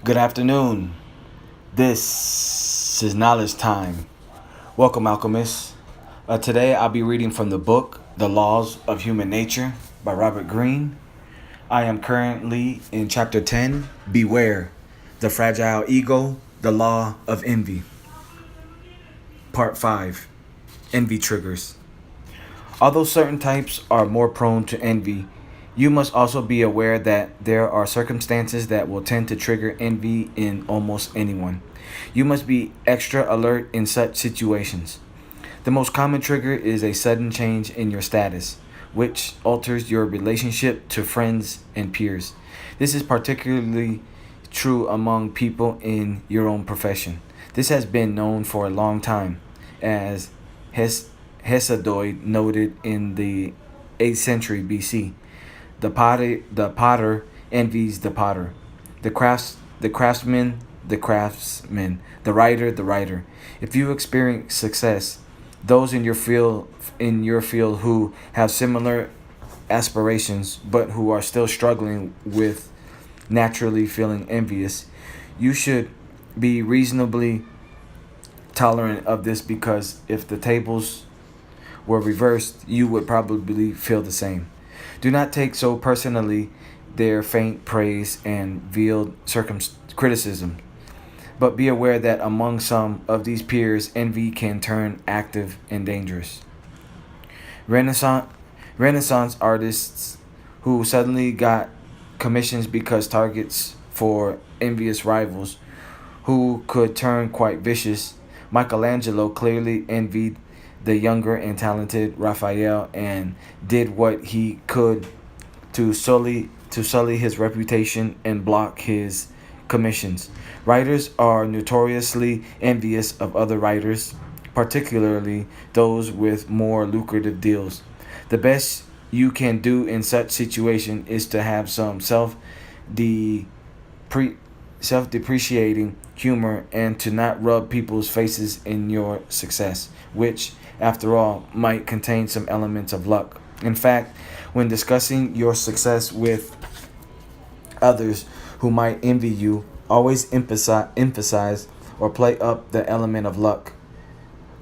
Good afternoon. This is knowledge time. Welcome, alchemists. Today I'll be reading from the book The Laws of Human Nature by Robert Greene. I am currently in chapter 10, Beware, the Fragile Ego, the Law of Envy. Part 5, Envy Triggers. Although certain types are more prone to envy, you must also be aware that there are circumstances that will tend to trigger envy in almost anyone. You must be extra alert in such situations. The most common trigger is a sudden change in your status, which alters your relationship to friends and peers. This is particularly true among people in your own profession. This has been known for a long time, as Hesiod noted in the 8th century BC. The potter envies the potter, the craftsman the craftsman, the writer the writer. If you experience success, those in your field who have similar aspirations but who are still struggling with naturally feeling envious, you should be reasonably tolerant of this, because if the tables were reversed, you would probably feel the same. Do not take so personally their faint praise and veiled criticism, but be aware that among some of these peers, envy can turn active and dangerous. Renaissance, Renaissance artists who suddenly got commissions because targets for envious rivals who could turn quite vicious. Michelangelo clearly envied the younger and talented Raphael and did what he could to sully his reputation and block his commissions. Writers are notoriously envious of other writers, particularly those with more lucrative deals. The best you can do in such situation is to have some de self-depreciating humor and to not rub people's faces in your success, which, after all, might contain some elements of luck. In fact, when discussing your success with others who might envy you, always emphasize or play up the element of luck.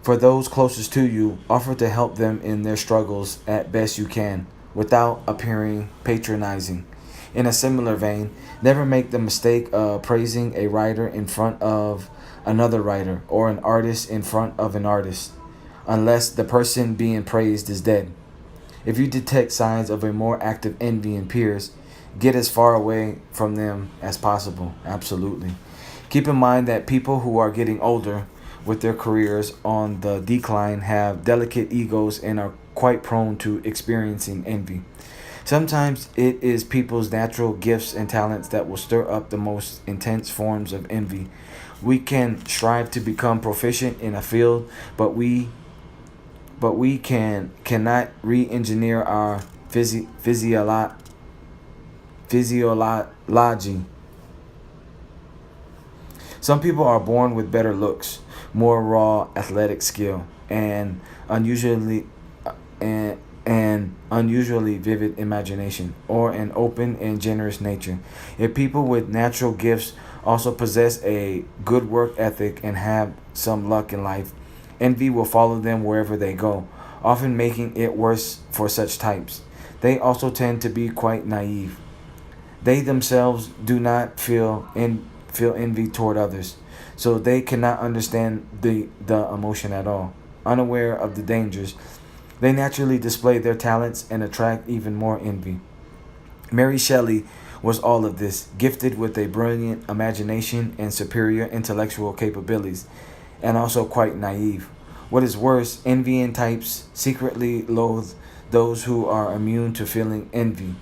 For those closest to you, offer to help them in their struggles at best you can, without appearing patronizing. In a similar vein, never make the mistake of praising a writer in front of another writer or an artist in front of an artist, unless the person being praised is dead. If you detect signs of a more active envy in peers, get as far away from them as possible. Absolutely. Keep in mind that people who are getting older, with their careers on the decline, have delicate egos and are quite prone to experiencing envy. Sometimes it is people's natural gifts and talents that will stir up the most intense forms of envy. We can strive to become proficient in a field, but we cannot re-engineer our physiology. Some people are born with better looks, more raw athletic skill, and unusually unusually vivid imagination, or an open and generous nature. If people with natural gifts also possess a good work ethic and have some luck in life, envy will follow them wherever they go, often making it worse for such types. They also tend to be quite naive. They themselves do not feel envy toward others, so they cannot understand the emotion at all. Unaware of the dangers, they naturally display their talents and attract even more envy. Mary Shelley was all of this, gifted with a brilliant imagination and superior intellectual capabilities, and also quite naive. What is worse, envying types secretly loathe those who are immune to feeling envy.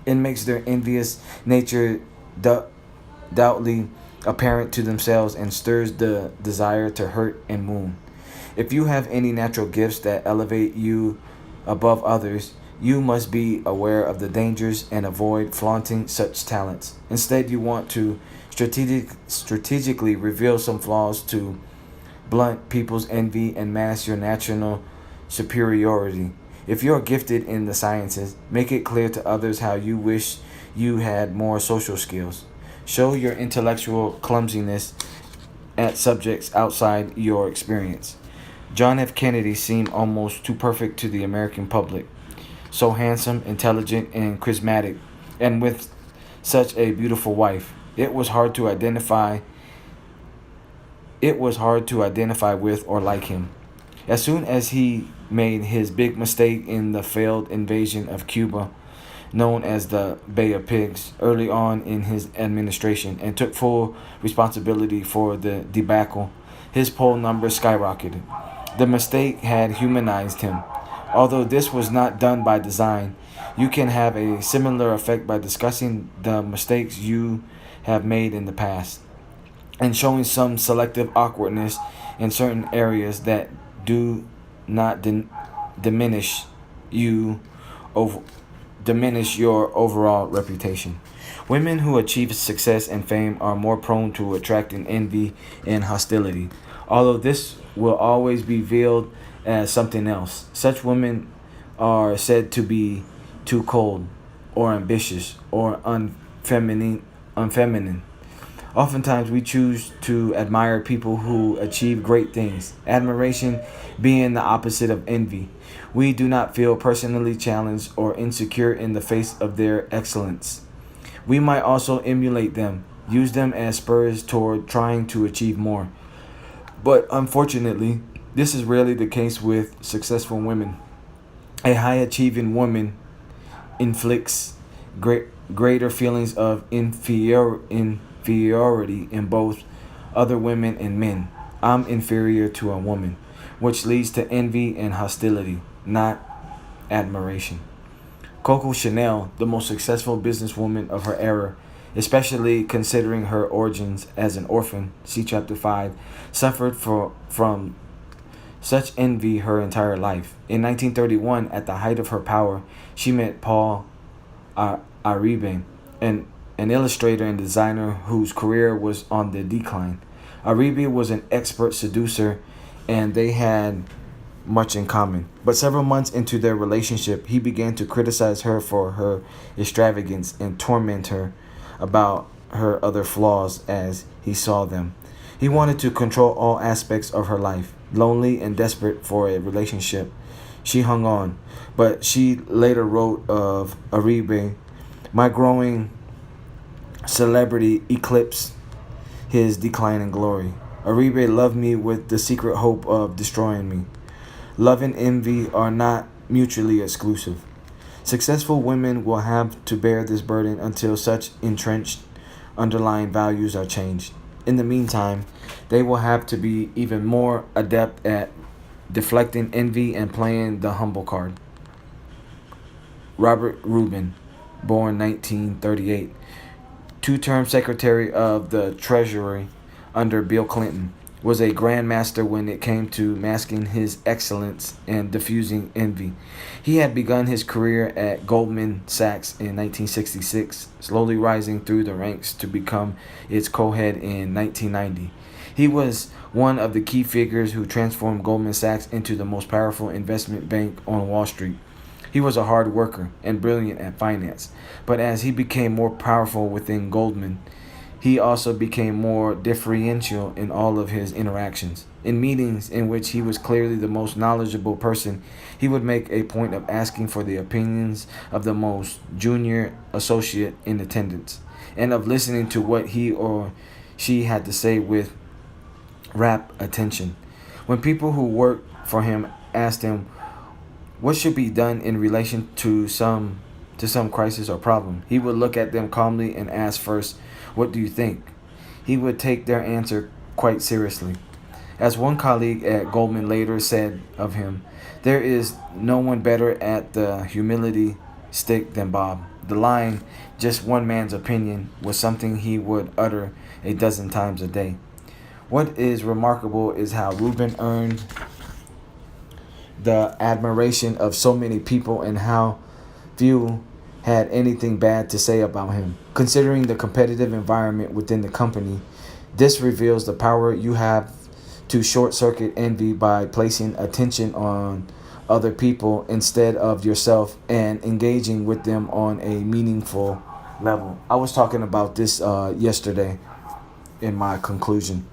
It makes their envious nature doubtly apparent to themselves and stirs the desire to hurt and wound. If you have any natural gifts that elevate you above others, you must be aware of the dangers and avoid flaunting such talents. Instead, you want to strategically reveal some flaws to blunt people's envy and mask your natural superiority. If you're gifted in the sciences, make it clear to others how you wish you had more social skills. Show your intellectual clumsiness at subjects outside your experience. John F. Kennedy seemed almost too perfect to the American public. So handsome, intelligent, and charismatic, and with such a beautiful wife. It was hard to identify with or like him. As soon as he made his big mistake in the failed invasion of Cuba, known as the Bay of Pigs, early on in his administration, and took full responsibility for the debacle, his poll numbers skyrocketed. The mistake had humanized him. Although this was not done by design, you can have a similar effect by discussing the mistakes you have made in the past and showing some selective awkwardness in certain areas that do not diminish you over diminish your overall reputation. Women who achieve success and fame are more prone to attracting envy and hostility, although this will always be veiled as something else. Such women are said to be too cold, or ambitious, or unfeminine. Oftentimes, we choose to admire people who achieve great things, admiration being the opposite of envy. We do not feel personally challenged or insecure in the face of their excellence. We might also emulate them, use them as spurs toward trying to achieve more. But unfortunately, this is rarely the case with successful women. A high achieving woman inflicts greater feelings of inferiority in both other women and men. I'm inferior to a woman, which leads to envy and hostility, not admiration. Coco Chanel, the most successful businesswoman of her era, especially considering her origins as an orphan, see Chapter 5, suffered from such envy her entire life. In 1931, at the height of her power, she met Paul Uribe, an illustrator and designer whose career was on the decline. Uribe was an expert seducer, and they had much in common. But several months into their relationship, he began to criticize her for her extravagance and torment her about her other flaws as he saw them. He wanted to control all aspects of her life. Lonely and desperate for a relationship, she hung on. But she later wrote of Uribe, my growing celebrity eclipsed his decline in glory. Uribe loved me with the secret hope of destroying me. Love and envy are not mutually exclusive. Successful women will have to bear this burden until such entrenched underlying values are changed. In the meantime, they will have to be even more adept at deflecting envy and playing the humble card. Robert Rubin, born 1938, two-term Secretary of the Treasury under Bill Clinton, was a grandmaster when it came to masking his excellence and diffusing envy. He had begun his career at Goldman Sachs in 1966, slowly rising through the ranks to become its co-head in 1990. He was one of the key figures who transformed Goldman Sachs into the most powerful investment bank on Wall Street. He was a hard worker and brilliant at finance, but as he became more powerful within Goldman, he also became more differential in all of his interactions. In meetings in which he was clearly the most knowledgeable person, he would make a point of asking for the opinions of the most junior associate in attendance, and of listening to what he or she had to say with rapt attention. When people who worked for him asked him what should be done in relation to some crisis or problem, he would look at them calmly and ask first, "What do you think?" He would take their answer quite seriously. As one colleague at Goldman later said of him, there is no one better at the humility stick than Bob. The line, "just one man's opinion," was something he would utter a dozen times a day. What is remarkable is how Rubin earned the admiration of so many people and how few had anything bad to say about him. Considering the competitive environment within the company, this reveals the power you have to short circuit envy by placing attention on other people instead of yourself and engaging with them on a meaningful level. I was talking about this yesterday in my conclusion.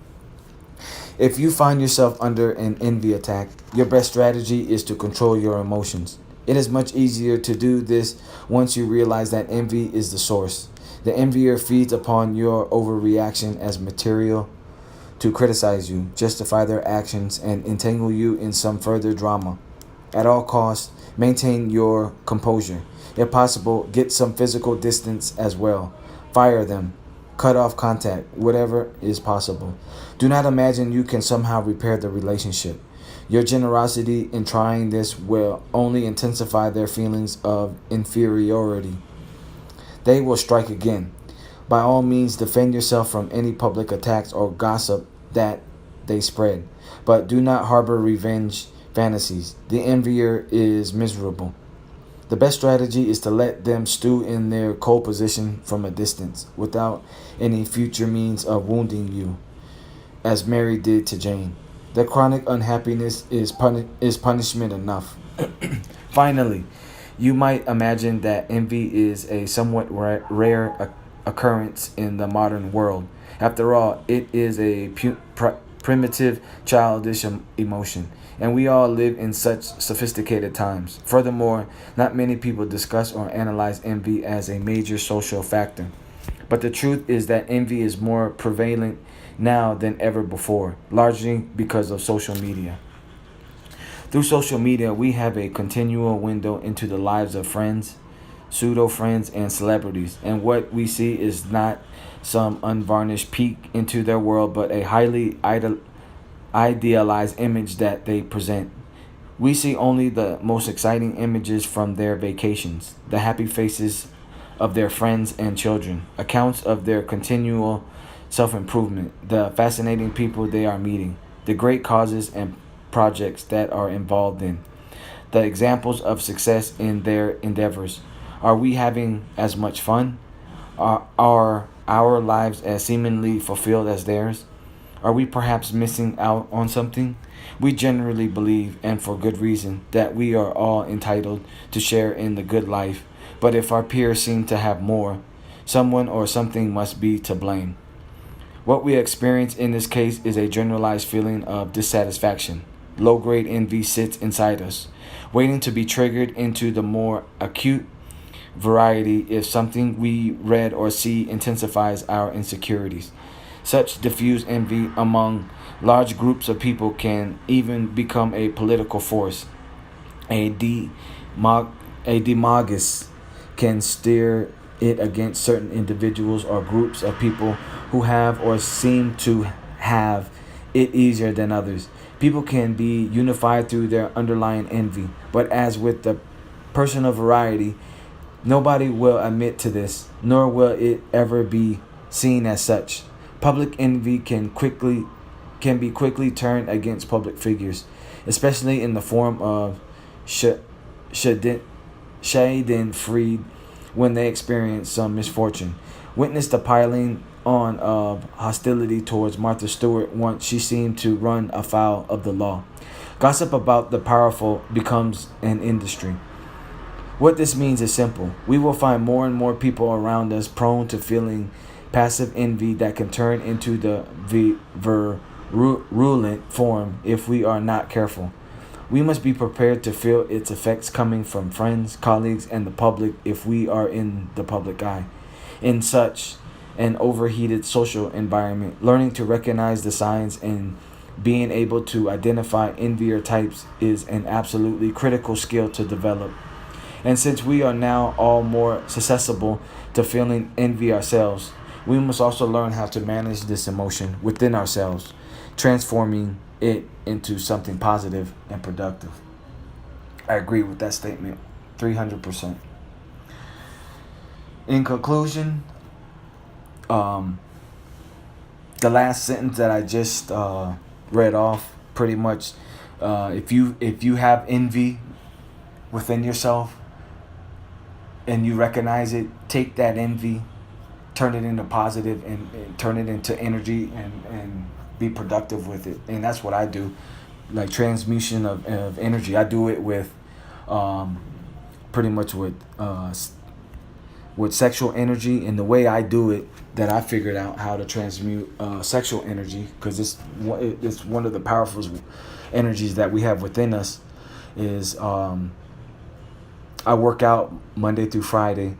If you find yourself under an envy attack, your best strategy is to control your emotions. It is much easier to do this once you realize that envy is the source. The envier feeds upon your overreaction as material to criticize you, justify their actions, and entangle you in some further drama. At all costs, maintain your composure. If possible, get some physical distance as well. Fire them. Cut off contact, whatever is possible. Do not imagine you can somehow repair the relationship. Your generosity in trying this will only intensify their feelings of inferiority. They will strike again. By all means, defend yourself from any public attacks or gossip that they spread. But do not harbor revenge fantasies. The envier is miserable. The best strategy is to let them stew in their cold position from a distance, without any future means of wounding you, as Mary did to Jane. The chronic unhappiness is punishment enough. Finally, you might imagine that envy is a somewhat rare occurrence in the modern world. After all, it is a primitive, childish emotion, and we all live in such sophisticated times. Furthermore, not many people discuss or analyze envy as a major social factor. But the truth is that envy is more prevalent now than ever before, largely because of social media. Through social media, we have a continual window into the lives of friends, pseudo friends, and celebrities, and what we see is not some unvarnished peek into their world, but a highly idealized image that they present. We see only the most exciting images from their vacations, the happy faces of their friends and children, accounts of their continual self improvement, the fascinating people they are meeting, the great causes and projects that are involved in, the examples of success in their endeavors. Are we having as much fun? Are our lives as seemingly fulfilled as theirs? Are we perhaps missing out on something? We generally believe, and for good reason, that we are all entitled to share in the good life, but if our peers seem to have more, someone or something must be to blame. What we experience in this case is a generalized feeling of dissatisfaction. Low grade envy sits inside us, waiting to be triggered into the more acute variety if something we read or see intensifies our insecurities. Such diffuse envy among large groups of people can even become a political force. A, a demagogus can steer it against certain individuals or groups of people who have or seem to have it easier than others. People can be unified through their underlying envy, but as with the personal variety, nobody will admit to this, nor will it ever be seen as such. Public envy can be quickly turned against public figures, especially in the form of schadenfreude when they experience some misfortune. Witness the piling on of hostility towards Martha Stewart once she seemed to run afoul of the law. Gossip about the powerful becomes an industry. What this means is simple. We will find more and more people around us prone to feeling passive envy that can turn into the virulent form if we are not careful. We must be prepared to feel its effects coming from friends, colleagues, and the public if we are in the public eye. In such an overheated social environment, learning to recognize the signs and being able to identify envier types is an absolutely critical skill to develop. And since we are now all more susceptible to feeling envy ourselves, we must also learn how to manage this emotion within ourselves, transforming it into something positive and productive. I agree with that statement 300%. In conclusion, the last sentence that I just read off pretty much, if you have envy within yourself and you recognize it, take that envy, turn it into positive, and turn it into energy, and be productive with it. And that's what I do, like transmutation of energy. I do it with pretty much with with sexual energy, and the way I do it, that I figured out how to transmute sexual energy, because it's one of the powerful energies that we have within us, is I work out Monday through Friday,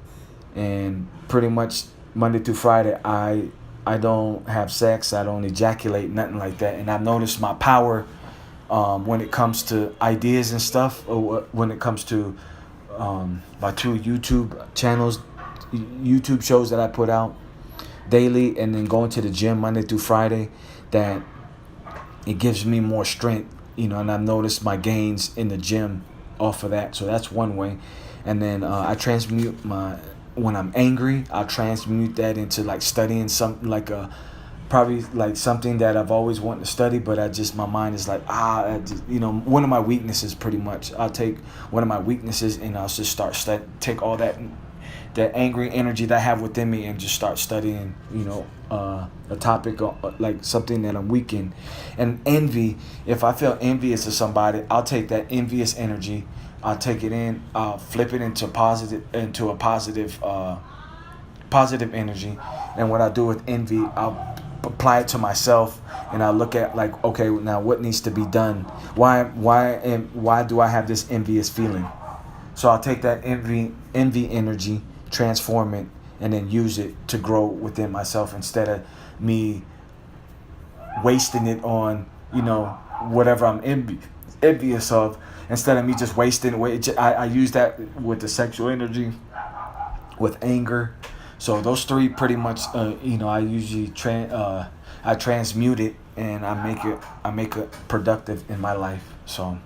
and pretty much Monday through Friday I don't have sex, I don't ejaculate, nothing like that, and I've noticed my power when it comes to ideas and stuff, or when it comes to my two YouTube channels, YouTube shows that I put out daily, and then going to the gym Monday through Friday, that it gives me more strength, and I've noticed my gains in the gym off of that. So that's one way. And then I transmute when I'm angry, I'll transmute that into like studying something, like probably like something that I've always wanted to study, but my mind is like, one of my weaknesses, pretty much. I'll take one of my weaknesses and I'll just take all that angry energy that I have within me and just start studying, a topic, like something that I'm weak in. And envy, if I feel envious of somebody, I'll take that envious energy, I'll take it in, I'll flip it into a positive energy. And what I do with envy, I'll apply it to myself, and I'll look at, like, okay, now what needs to be done? Why do I have this envious feeling? So I'll take that envy energy, transform it, and then use it to grow within myself, instead of me wasting it on, whatever I'm envious of. Instead of me just wasting it, I use that with the sexual energy, with anger. So those three pretty much, I usually I transmute it, and I make it productive in my life. So,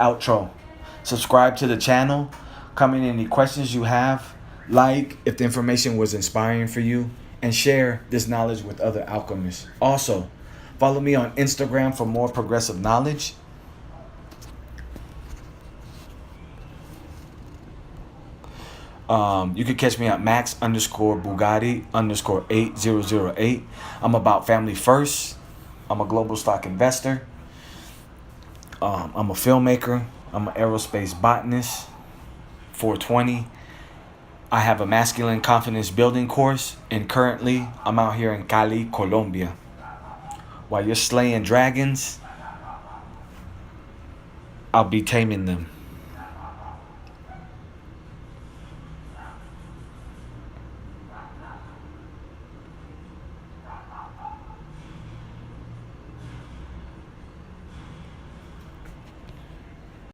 outro. Subscribe to the channel. Comment any questions you have. Like if the information was inspiring for you, and share this knowledge with other alchemists. Also, follow me on Instagram for more progressive knowledge. You can catch me at Max_Bugatti_8008. I'm about family first. I'm a global stock investor. I'm a filmmaker. I'm an aerospace botanist. 420. I have a masculine confidence building course, and currently I'm out here in Cali, Colombia. While you're slaying dragons, I'll be taming them.